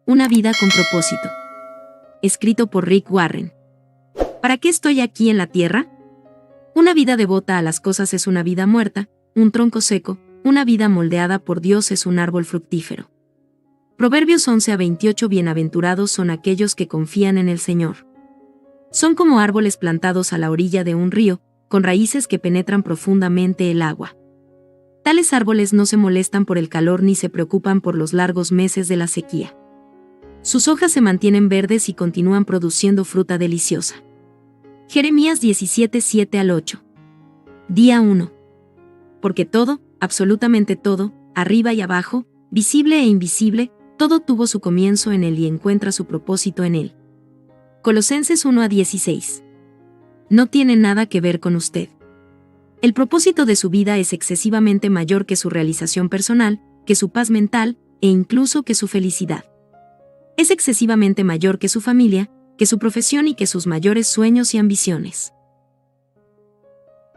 Una vida con propósito. Escrito por Rick Warren. ¿Para qué estoy aquí en la tierra? Una vida devota a las cosas es una vida muerta, un tronco seco. Una vida moldeada por Dios es un árbol fructífero. Proverbios 11-28. Bienaventurados son aquellos que confían en el Señor. Son como árboles plantados a la orilla de un río, con raíces que penetran profundamente el agua. Tales árboles no se molestan por el calor ni se preocupan por los largos meses de la sequía. Sus hojas se mantienen verdes y continúan produciendo fruta deliciosa. Jeremías 17:7-8. Día 1. Porque todo, absolutamente todo, arriba y abajo, visible e invisible, todo tuvo su comienzo en Él y encuentra su propósito en Él. Colosenses 1:16. No tiene nada que ver con usted. El propósito de su vida es excesivamente mayor que su realización personal, que su paz mental, e incluso que su felicidad. Es excesivamente mayor que su familia, que su profesión y que sus mayores sueños y ambiciones.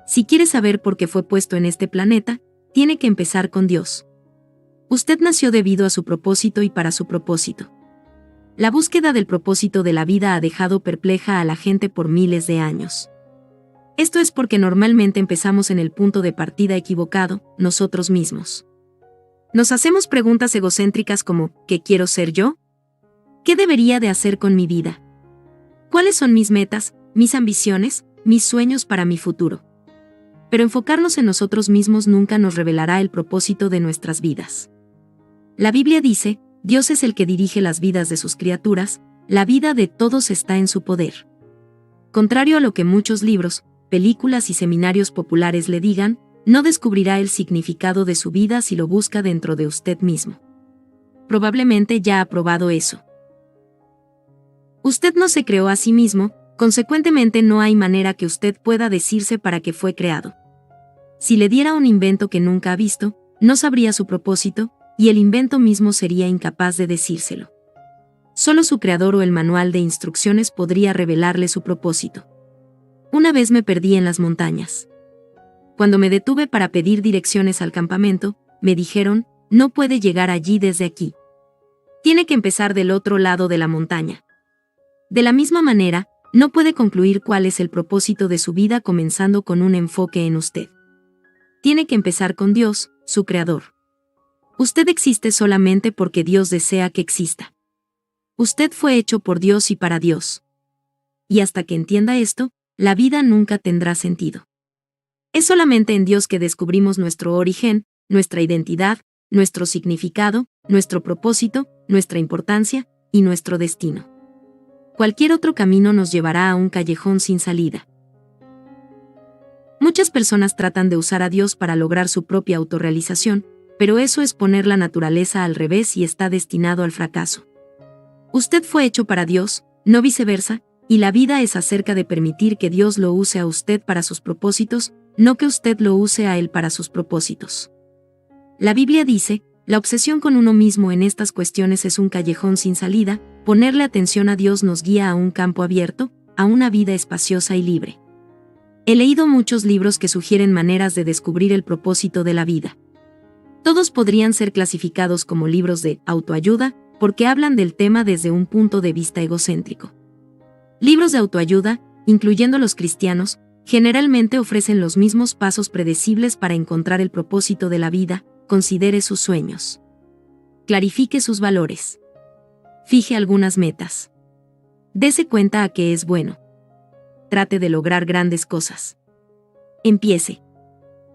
Si quiere saber por qué fue puesto en este planeta, tiene que empezar con Dios. Usted nació debido a su propósito y para su propósito. La búsqueda del propósito de la vida ha dejado perpleja a la gente por miles de años. Esto es porque normalmente empezamos en el punto de partida equivocado, nosotros mismos. Nos hacemos preguntas egocéntricas como, ¿qué quiero ser yo? ¿Qué debería de hacer con mi vida? ¿Cuáles son mis metas, mis ambiciones, mis sueños para mi futuro? Pero enfocarnos en nosotros mismos nunca nos revelará el propósito de nuestras vidas. La Biblia dice, Dios es el que dirige las vidas de sus criaturas, la vida de todos está en su poder. Contrario a lo que muchos libros, películas y seminarios populares le digan, no descubrirá el significado de su vida si lo busca dentro de usted mismo. Probablemente ya ha probado eso. Usted no se creó a sí mismo, consecuentemente no hay manera que usted pueda decirse para qué fue creado. Si le diera un invento que nunca ha visto, no sabría su propósito, y el invento mismo sería incapaz de decírselo. Solo su creador o el manual de instrucciones podría revelarle su propósito. Una vez me perdí en las montañas. Cuando me detuve para pedir direcciones al campamento, me dijeron, no puede llegar allí desde aquí. Tiene que empezar del otro lado de la montaña. De la misma manera, no puede concluir cuál es el propósito de su vida comenzando con un enfoque en usted. Tiene que empezar con Dios, su creador. Usted existe solamente porque Dios desea que exista. Usted fue hecho por Dios y para Dios. Y hasta que entienda esto, la vida nunca tendrá sentido. Es solamente en Dios que descubrimos nuestro origen, nuestra identidad, nuestro significado, nuestro propósito, nuestra importancia y nuestro destino. Cualquier otro camino nos llevará a un callejón sin salida. Muchas personas tratan de usar a Dios para lograr su propia autorrealización, pero eso es poner la naturaleza al revés y está destinado al fracaso. Usted fue hecho para Dios, no viceversa, y la vida es acerca de permitir que Dios lo use a usted para sus propósitos, no que usted lo use a Él para sus propósitos. La Biblia dice, la obsesión con uno mismo en estas cuestiones es un callejón sin salida, ponerle atención a Dios nos guía a un campo abierto, a una vida espaciosa y libre. He leído muchos libros que sugieren maneras de descubrir el propósito de la vida. Todos podrían ser clasificados como libros de autoayuda, porque hablan del tema desde un punto de vista egocéntrico. Libros de autoayuda, incluyendo los cristianos, generalmente ofrecen los mismos pasos predecibles para encontrar el propósito de la vida. Considere sus sueños. Clarifique sus valores. Fije algunas metas. Dese cuenta a qué es bueno. Trate de lograr grandes cosas. Empiece.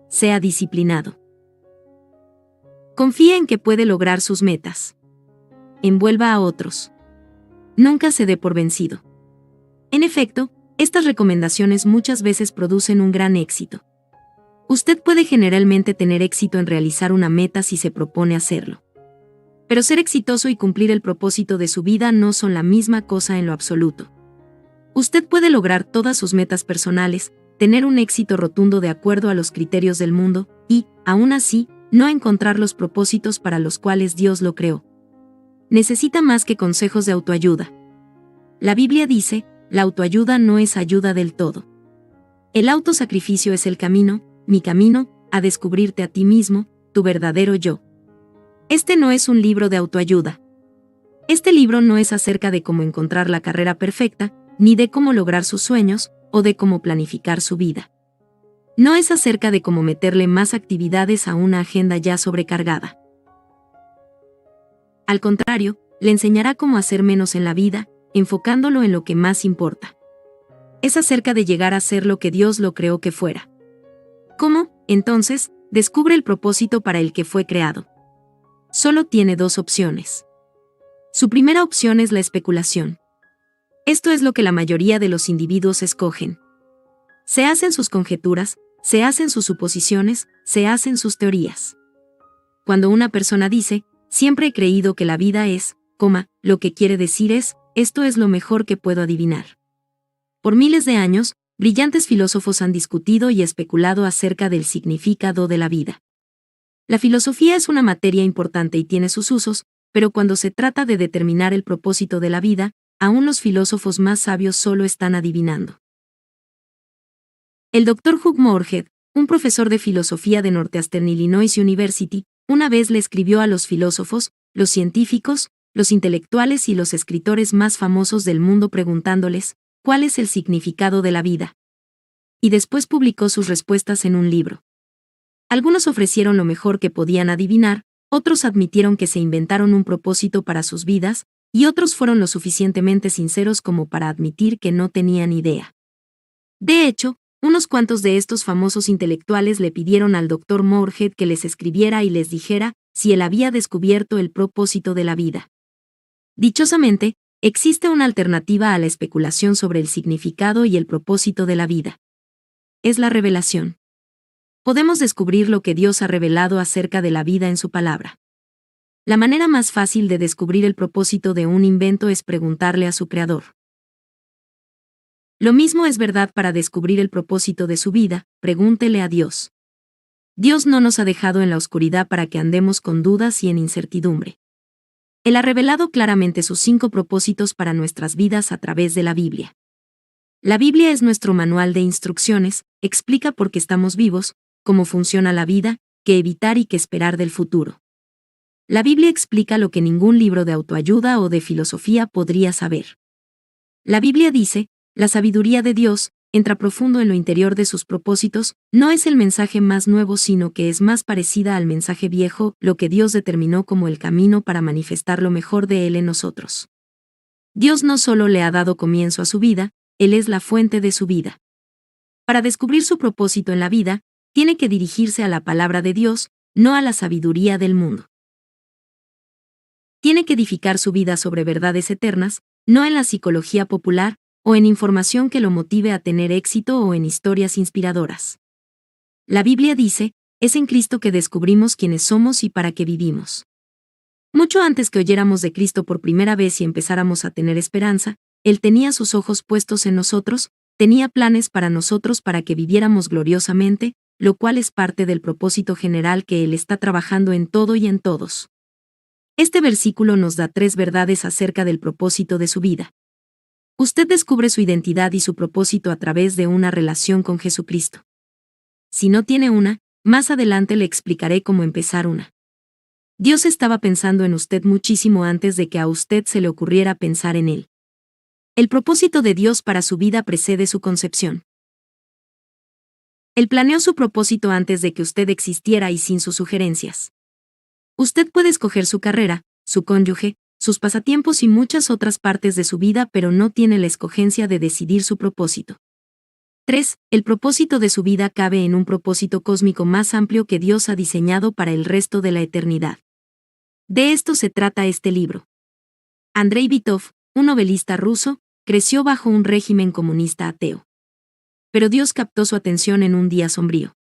Sea disciplinado. Confíe en que puede lograr sus metas. Envuelva a otros. Nunca se dé por vencido. En efecto, estas recomendaciones muchas veces producen un gran éxito. Usted puede generalmente tener éxito en realizar una meta si se propone hacerlo. Pero ser exitoso y cumplir el propósito de su vida no son la misma cosa en lo absoluto. Usted puede lograr todas sus metas personales, tener un éxito rotundo de acuerdo a los criterios del mundo, y, aún así, no encontrar los propósitos para los cuales Dios lo creó. Necesita más que consejos de autoayuda. La Biblia dice, la autoayuda no es ayuda del todo. El autosacrificio es el camino, mi camino, a descubrirte a ti mismo, tu verdadero yo. Este no es un libro de autoayuda. Este libro no es acerca de cómo encontrar la carrera perfecta, ni de cómo lograr sus sueños, o de cómo planificar su vida. No es acerca de cómo meterle más actividades a una agenda ya sobrecargada. Al contrario, le enseñará cómo hacer menos en la vida, enfocándolo en lo que más importa. Es acerca de llegar a ser lo que Dios lo creó que fuera. ¿Cómo, entonces, descubre el propósito para el que fue creado? Solo tiene dos opciones. Su primera opción es la especulación. Esto es lo que la mayoría de los individuos escogen. Se hacen sus conjeturas, se hacen sus suposiciones, se hacen sus teorías. Cuando una persona dice, siempre he creído que la vida es, lo que quiere decir es, esto es lo mejor que puedo adivinar. Por miles de años, brillantes filósofos han discutido y especulado acerca del significado de la vida. La filosofía es una materia importante y tiene sus usos, pero cuando se trata de determinar el propósito de la vida, aún los filósofos más sabios solo están adivinando. El Dr. Hugh Moorhead, un profesor de filosofía de Northeastern Illinois University, una vez le escribió a los filósofos, los científicos, los intelectuales y los escritores más famosos del mundo preguntándoles, ¿cuál es el significado de la vida? Y después publicó sus respuestas en un libro. Algunos ofrecieron lo mejor que podían adivinar, otros admitieron que se inventaron un propósito para sus vidas, y otros fueron lo suficientemente sinceros como para admitir que no tenían idea. De hecho, unos cuantos de estos famosos intelectuales le pidieron al Dr. Moorhead que les escribiera y les dijera si él había descubierto el propósito de la vida. Dichosamente, existe una alternativa a la especulación sobre el significado y el propósito de la vida. Es la revelación. Podemos descubrir lo que Dios ha revelado acerca de la vida en su palabra. La manera más fácil de descubrir el propósito de un invento es preguntarle a su creador. Lo mismo es verdad para descubrir el propósito de su vida, pregúntele a Dios. Dios no nos ha dejado en la oscuridad para que andemos con dudas y en incertidumbre. Él ha revelado claramente sus 5 propósitos para nuestras vidas a través de la Biblia. La Biblia es nuestro manual de instrucciones, explica por qué estamos vivos, cómo funciona la vida, qué evitar y qué esperar del futuro. La Biblia explica lo que ningún libro de autoayuda o de filosofía podría saber. La Biblia dice, la sabiduría de Dios, entra profundo en lo interior de sus propósitos, no es el mensaje más nuevo sino que es más parecida al mensaje viejo, lo que Dios determinó como el camino para manifestar lo mejor de Él en nosotros. Dios no solo le ha dado comienzo a su vida, Él es la fuente de su vida. Para descubrir su propósito en la vida, tiene que dirigirse a la palabra de Dios, no a la sabiduría del mundo. Tiene que edificar su vida sobre verdades eternas, no en la psicología popular, o en información que lo motive a tener éxito o en historias inspiradoras. La Biblia dice, es en Cristo que descubrimos quiénes somos y para qué vivimos. Mucho antes que oyéramos de Cristo por primera vez y empezáramos a tener esperanza, Él tenía sus ojos puestos en nosotros, tenía planes para nosotros para que viviéramos gloriosamente, lo cual es parte del propósito general que Él está trabajando en todo y en todos. Este versículo nos da 3 verdades acerca del propósito de su vida. Usted descubre su identidad y su propósito a través de una relación con Jesucristo. Si no tiene una, más adelante le explicaré cómo empezar una. Dios estaba pensando en usted muchísimo antes de que a usted se le ocurriera pensar en Él. El propósito de Dios para su vida precede su concepción. Él planeó su propósito antes de que usted existiera y sin sus sugerencias. Usted puede escoger su carrera, su cónyuge, sus pasatiempos y muchas otras partes de su vida, pero no tiene la escogencia de decidir su propósito. 3. El propósito de su vida cabe en un propósito cósmico más amplio que Dios ha diseñado para el resto de la eternidad. De esto se trata este libro. Andrei Bitov, un novelista ruso, creció bajo un régimen comunista ateo. Pero Dios captó su atención en un día sombrío.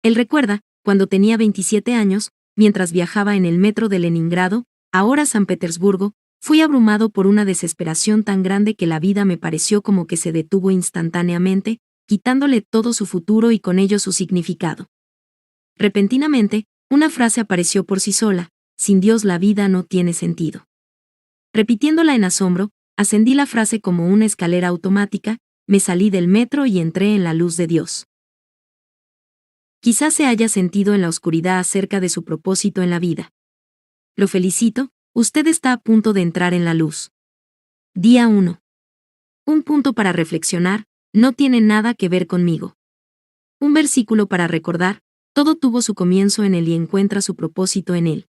Él recuerda, cuando tenía 27 años, mientras viajaba en el metro de Leningrado, ahora San Petersburgo, fui abrumado por una desesperación tan grande que la vida me pareció como que se detuvo instantáneamente, quitándole todo su futuro y con ello su significado. Repentinamente, una frase apareció por sí sola, sin Dios la vida no tiene sentido. Repitiéndola en asombro, ascendí la frase como una escalera automática, me salí del metro y entré en la luz de Dios. Quizás se haya sentido en la oscuridad acerca de su propósito en la vida. Lo felicito, Usted está a punto de entrar en la luz. Día 1. Un punto para reflexionar, no tiene nada que ver conmigo. Un versículo para recordar, todo tuvo su comienzo en él y encuentra su propósito en él.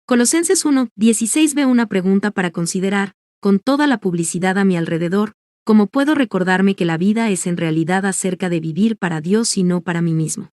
Colosenses 1:16 ve una pregunta para considerar, con toda la publicidad a mi alrededor, ¿cómo puedo recordarme que la vida es en realidad acerca de vivir para Dios y no para mí mismo?